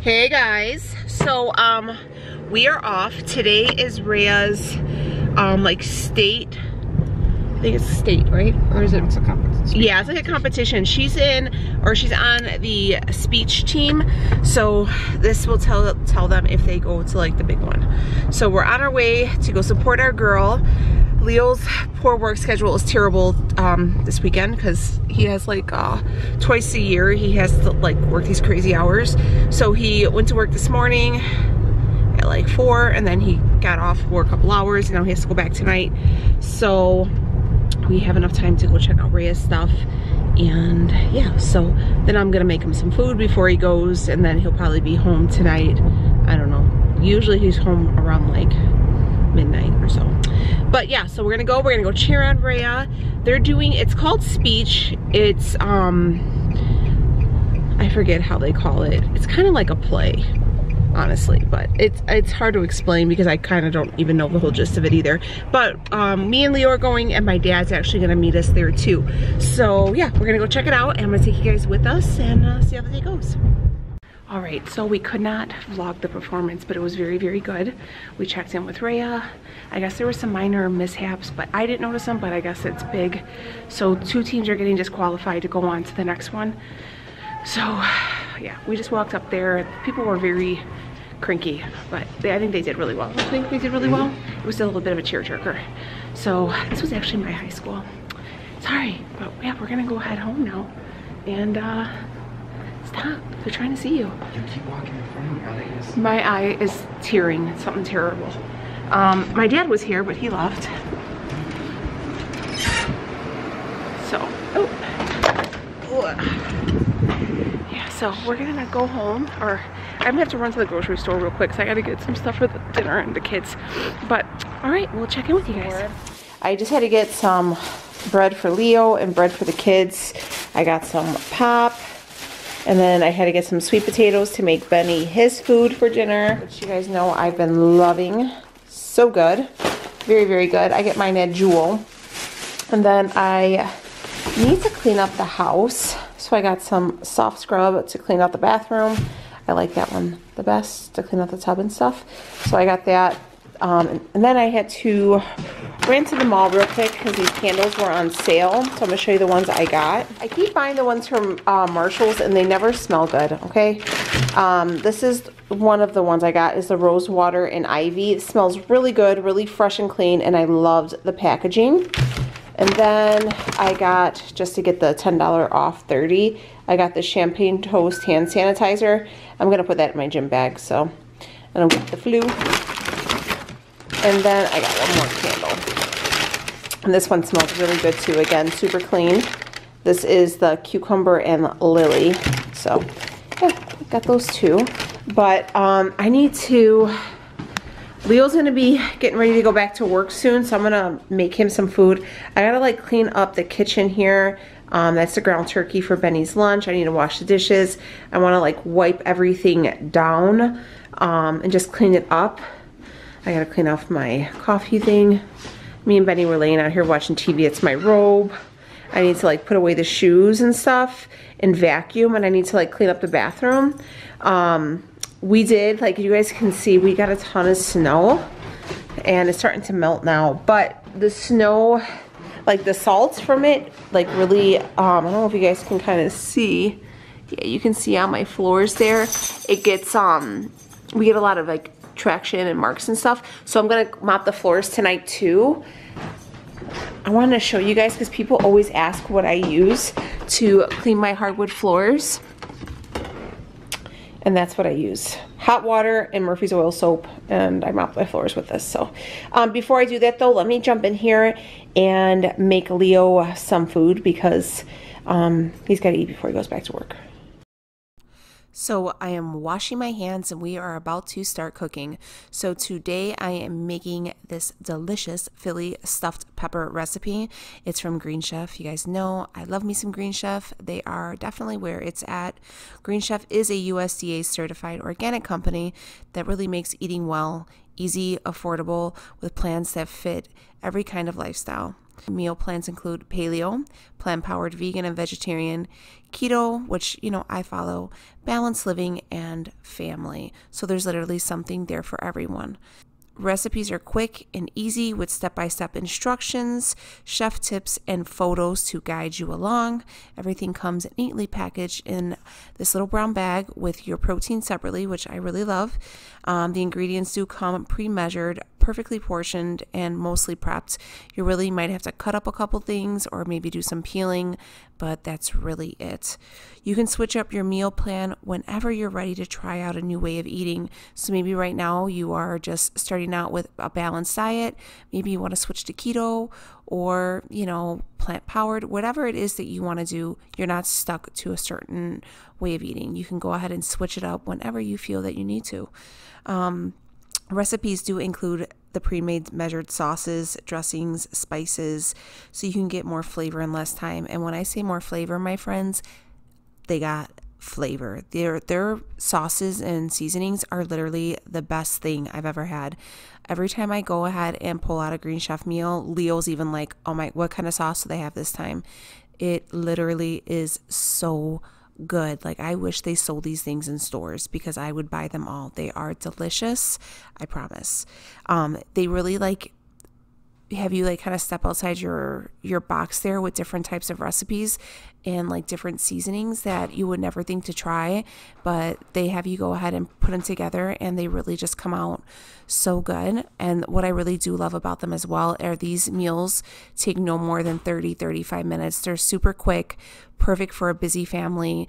Hey guys, so we are off. Today is Rhea's like state, I think it's state, right? Or is it? It's a competition. Yeah, it's like a competition. She's on the speech team, so this will tell them if they go to like the big one. So we're on our way to go support our girl. Leo's poor work schedule is terrible this weekend because he has like twice a year he has to like work these crazy hours. So he went to work this morning at like 4 and then he got off for a couple hours and now he has to go back tonight. So we have enough time to go check out Rhea's stuff, and yeah, so then I'm gonna make him some food before he goes, and then he'll probably be home tonight. I don't know, usually he's home around like midnight or so. But yeah, so we're gonna go cheer on Rhea. They're doing, it's called speech. It's I forget how they call it. It's kind of like a play, honestly, but it's hard to explain because I kind of don't even know the whole gist of it either. But me and Leo are going, and my dad's actually gonna meet us there too. So yeah, we're gonna go check it out, and I'm gonna take you guys with us and see how the day goes. All right, so we could not vlog the performance, but it was very, very good. We checked in with Rhea. I guess there were some minor mishaps, but I didn't notice them, but I guess it's big. So 2 teams are getting disqualified to go on to the next one. So yeah, we just walked up there. People were very cranky, but I think they did really well. I think they did really well. It was a little bit of a tearjerker. So this was actually my high school. Sorry, but yeah, we're gonna go head home now. And stop, they're trying to see you. You keep walking in front of me. My eye is tearing, it's something terrible. My dad was here, but he left. So, yeah, so we're gonna go home, or I'm gonna have to run to the grocery store real quick because I gotta get some stuff for the dinner and the kids. But all right, we'll check in with you guys. I just had to get some bread for Leo and bread for the kids. I got some pop, and then I had to get some sweet potatoes to make Benny his food for dinner, which you guys know I've been loving. So good, very, very good. I get mine at Jewel. And then I need to clean up the house. So I got some soft scrub to clean out the bathroom. I like that one the best, to clean out the tub and stuff. So I got that. And then I had to ran to the mall real quick because these candles were on sale. So I'm gonna show you the ones I got. I keep buying the ones from Marshall's and they never smell good, okay? This is one of the ones I got, is the Rose Water and Ivy. It smells really good, really fresh and clean, and I loved the packaging. And then I got, just to get the $10 off 30, I got the Champagne Toast hand sanitizer. I'm gonna put that in my gym bag, so. And I'll get the flu. And then I got one more candle. And this one smells really good too. Again, super clean. This is the Cucumber and Lily. So yeah, got those two. But I need to, Leo's gonna be getting ready to go back to work soon, so I'm gonna make him some food. I gotta like clean up the kitchen here. That's the ground turkey for Benny's lunch. I need to wash the dishes. I wanna like wipe everything down and just clean it up. I gotta clean off my coffee thing. Me and Benny were laying out here watching TV. It's my robe. I need to like put away the shoes and stuff and vacuum, and I need to like clean up the bathroom. We did, like you guys can see, we got a ton of snow and it's starting to melt now, but the snow, like the salts from it, like really, I don't know if you guys can kind of see. Yeah, you can see on my floors there, it gets, we get a lot of like traction and marks and stuff. So I'm gonna mop the floors tonight too. I wanted to show you guys because people always ask what I use to clean my hardwood floors. And that's what I use. Hot water and Murphy's oil soap, and I mop my floors with this. So before I do that though, let me jump in here and make Leo some food because he's got to eat before he goes back to work. So I am washing my hands and we are about to start cooking. So today I am making this delicious Philly stuffed pepper recipe. It's from Green Chef. You guys know I love me some Green Chef. They are definitely where it's at. Green Chef is a USDA certified organic company that really makes eating well easy, affordable, with plans that fit every kind of lifestyle. Meal plans include paleo, plant-powered vegan and vegetarian, keto, which, you know, I follow, balanced living, and family. So there's literally something there for everyone. Recipes are quick and easy with step-by-step instructions, chef tips, and photos to guide you along. Everything comes neatly packaged in this little brown bag with your protein separately, which I really love. The ingredients do come pre-measured, perfectly portioned, and mostly prepped. You really might have to cut up a couple things or maybe do some peeling, but that's really it. You can switch up your meal plan whenever you're ready to try out a new way of eating. So maybe right now you are just starting out with a balanced diet. Maybe you want to switch to keto or, you know, plant-powered, whatever it is that you want to do. You're not stuck to a certain way of eating. You can go ahead and switch it up whenever you feel that you need to. Recipes do include the pre-made measured sauces, dressings, spices, so you can get more flavor in less time. And when I say more flavor, my friends, they got flavor. Their sauces and seasonings are literally the best thing I've ever had. Every time I go ahead and pull out a Green Chef meal, Leo's even like, oh my, what kind of sauce do they have this time? It literally is so good. Like, I wish they sold these things in stores because I would buy them all. They are delicious, I promise. They really like have you like kind of step outside your box there with different types of recipes and like different seasonings that you would never think to try, but they have you go ahead and put them together and they really just come out so good. And what I really do love about them as well are these meals take no more than 30-35 minutes. They're super quick, perfect for a busy family,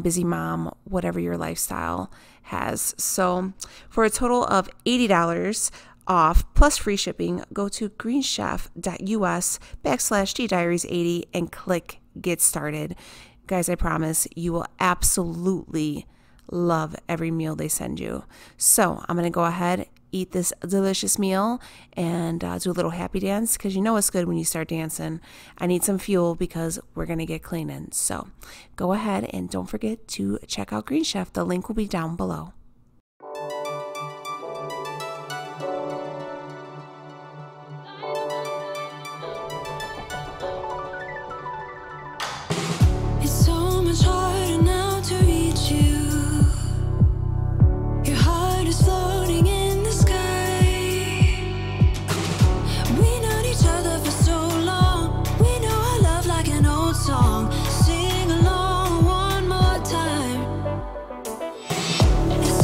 busy mom, whatever your lifestyle has. So for a total of $80 off plus free shipping, go to greenchef.us/DDiaries80 and click get started. Guys, I promise you will absolutely love every meal they send you. So I'm going to go ahead, eat this delicious meal, and do a little happy dance because you know it's good when you start dancing. I need some fuel because we're going to get cleaning. So go ahead and don't forget to check out Green Chef. The link will be down below. Sing along one more time. It's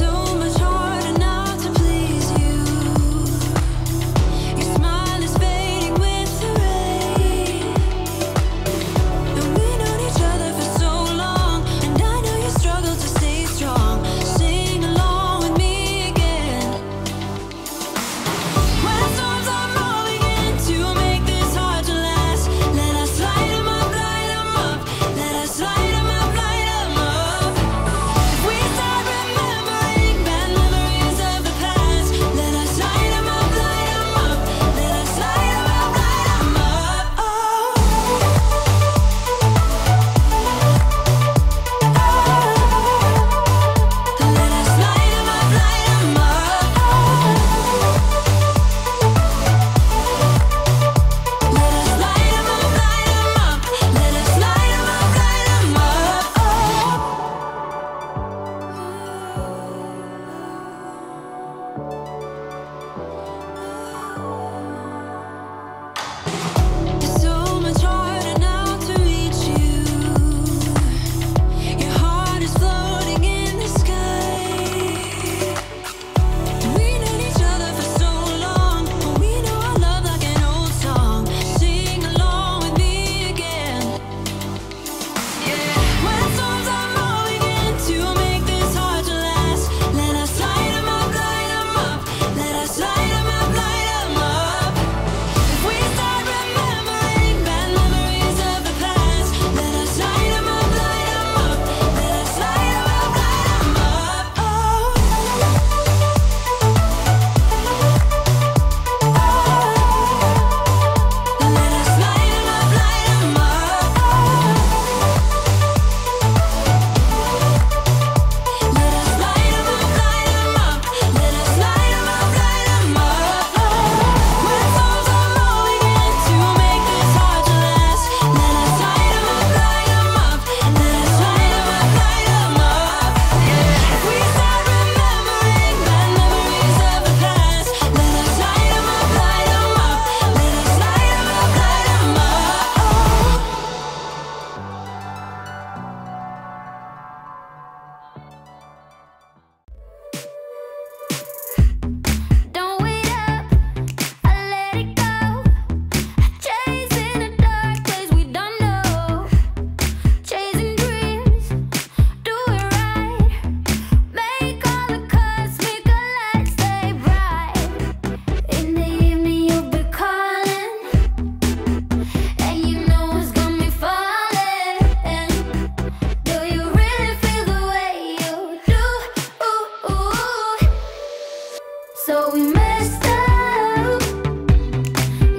So we messed up,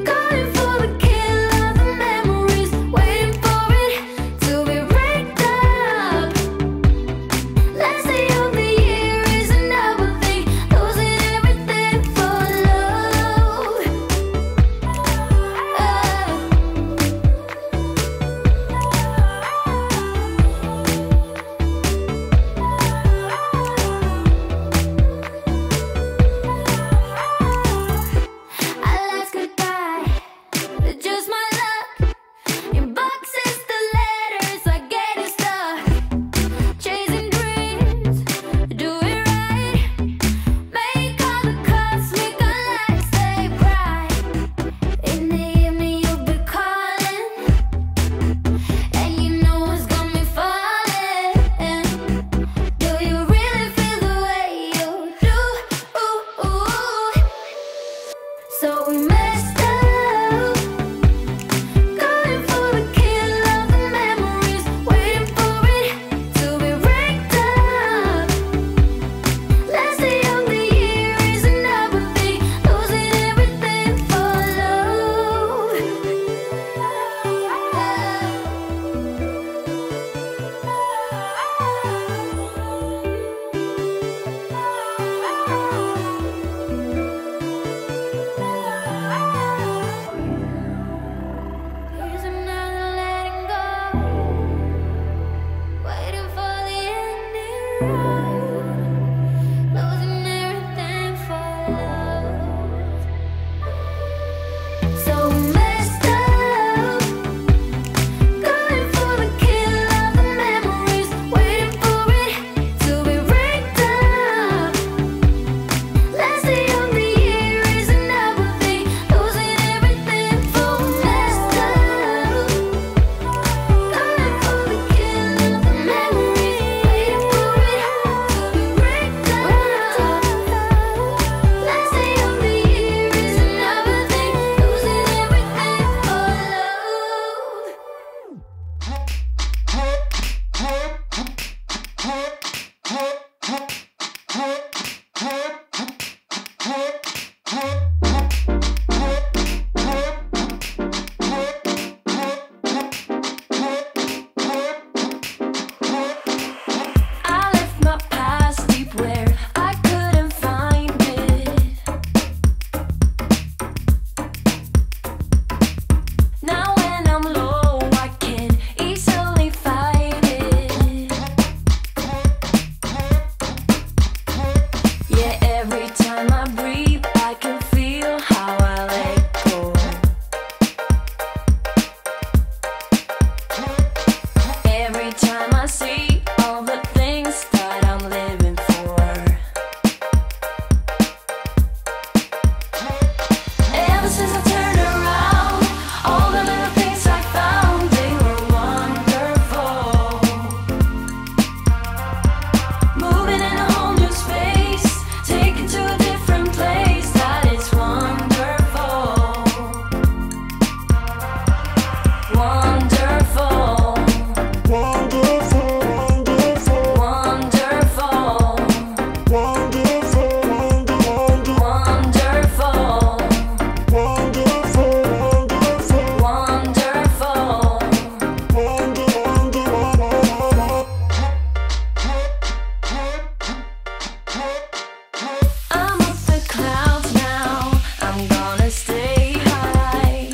going for the kill of the memories, waiting for it to be raked up. Last day of the year is another thing, losing everything for love. Our last goodbye, just my luck. In boxes, the letters are getting stuck. Chasing dreams, do it right. Make all the cuts, make our lives stay bright. In the evening, you'll be calling, and you know it's got me falling. Do you really feel the way you do? So we messed up, going for the kill of the memories, waiting for it to be raked up. Last day of the year is another thing, losing everything for love. Here's another letting go, waiting for the ending road, losing everything for love. So we messed up, going for the kill of the memories, waiting for it to be raked up. Last day of the year is another thing, losing everything for messed up. Going for the kill of the memories, waiting for it to be raked up. Last day of the year is another thing, losing everything for I left my past deep where I couldn't find it. Now when I'm low, I can easily fight it. Yeah, every time I breathe, I can feel how I let go. Every time I see all the things that I'm living for. Ever since I turned around, all the little things I found, they were wonderful. Moving in a whole new space, taken to a different place, that is wonderful. Wonderful. Wonderful. I'm up the clouds now, I'm gonna stay high.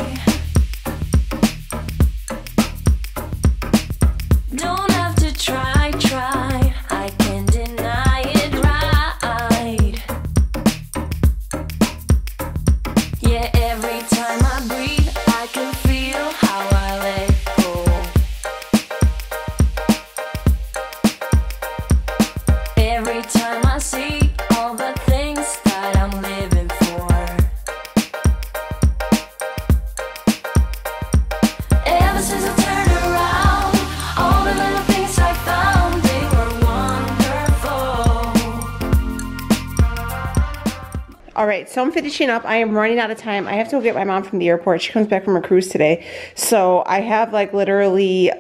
Don't have to try, I can deny it right. Yeah, every time I breathe, I can feel how I let go. Every time I see all the things that I'm living for. Ever since I turned around, all the little things I found, they were wonderful. All right, so I'm finishing up. I am running out of time. I have to go get my mom from the airport. She comes back from her cruise today. So I have like literally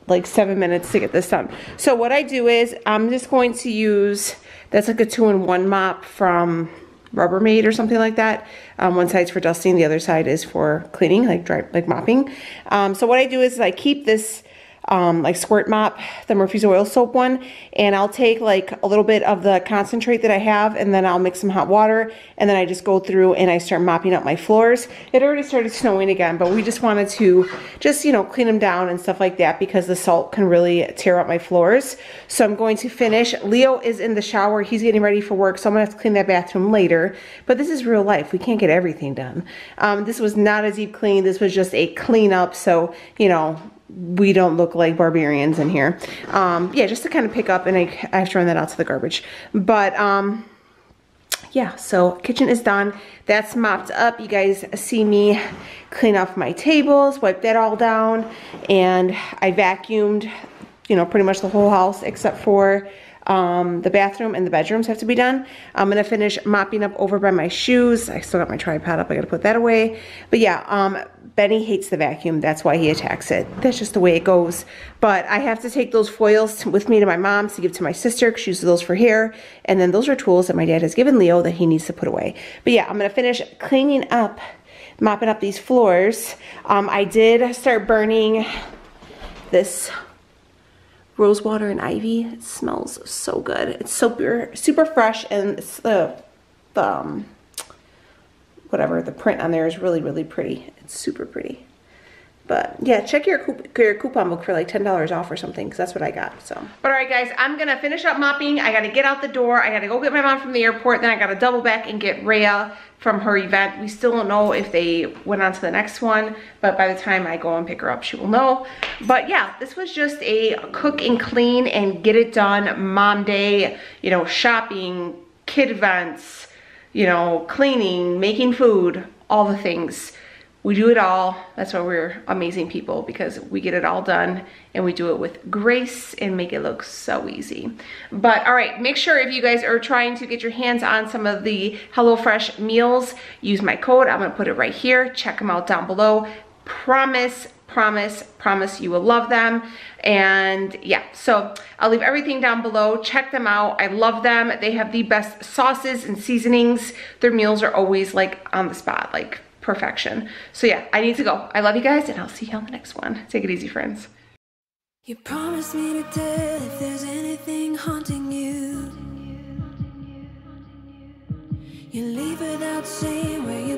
like 7 minutes to get this done. So what I do is I'm just going to use, that's like a 2-in-1 mop from Rubbermaid or something like that. One side's for dusting, the other side is for cleaning, like mopping. So what I do is I keep this like squirt mop, the Murphy's Oil soap one, and I'll take like a little bit of the concentrate that I have, and then I'll mix some hot water, and then I just go through and I start mopping up my floors. It already started snowing again, but we just wanted to just, you know, clean them down and stuff like that because the salt can really tear up my floors. So I'm going to finish. Leo is in the shower. He's getting ready for work, so I'm gonna have to clean that bathroom later. But this is real life. We can't get everything done. This was not a deep clean. This was just a cleanup, so, you know, we don't look like barbarians in here. Yeah, just to kind of pick up, and I have to run that out to the garbage. But yeah, so kitchen is done. That's mopped up. You guys see me clean off my tables, wipe that all down, and I vacuumed, you know, pretty much the whole house except for the bathroom and the bedrooms have to be done. I'm gonna finish mopping up over by my shoes. I still got my tripod up. I gotta put that away. But yeah, Benny hates the vacuum. That's why he attacks it. That's just the way it goes. But I have to take those foils with me to my mom's to give to my sister because she uses those for hair. And then those are tools that my dad has given Leo that he needs to put away. But yeah, I'm gonna finish cleaning up, mopping up these floors. I did start burning this rose water and ivy. It smells so good. It's super fresh, and it's whatever, the print on there is really pretty. It's super pretty. But yeah, check your coupon book for like $10 off or something, because that's what I got. So, but all right, guys, I'm gonna finish up mopping. I gotta get out the door. I gotta go get my mom from the airport. Then I gotta double back and get Rhea from her event. We still don't know if they went on to the next one, but by the time I go and pick her up, she will know. But yeah, this was just a cook and clean and get it done mom day. You know, shopping, kid events, you know, cleaning, making food, all the things. We do it all. That's why we're amazing people, because we get it all done and we do it with grace and make it look so easy. But all right, make sure if you guys are trying to get your hands on some of the HelloFresh meals, use my code. I'm gonna put it right here. Check them out down below. Promise you will love them. And yeah, so I'll leave everything down below. Check them out. I love them. They have the best sauces and seasonings. Their meals are always like on the spot, like perfection. So yeah, I need to go. I love you guys, and I'll see you on the next one. Take it easy, friends. You promised me to tell if there's anything haunting you. You leave without saying where you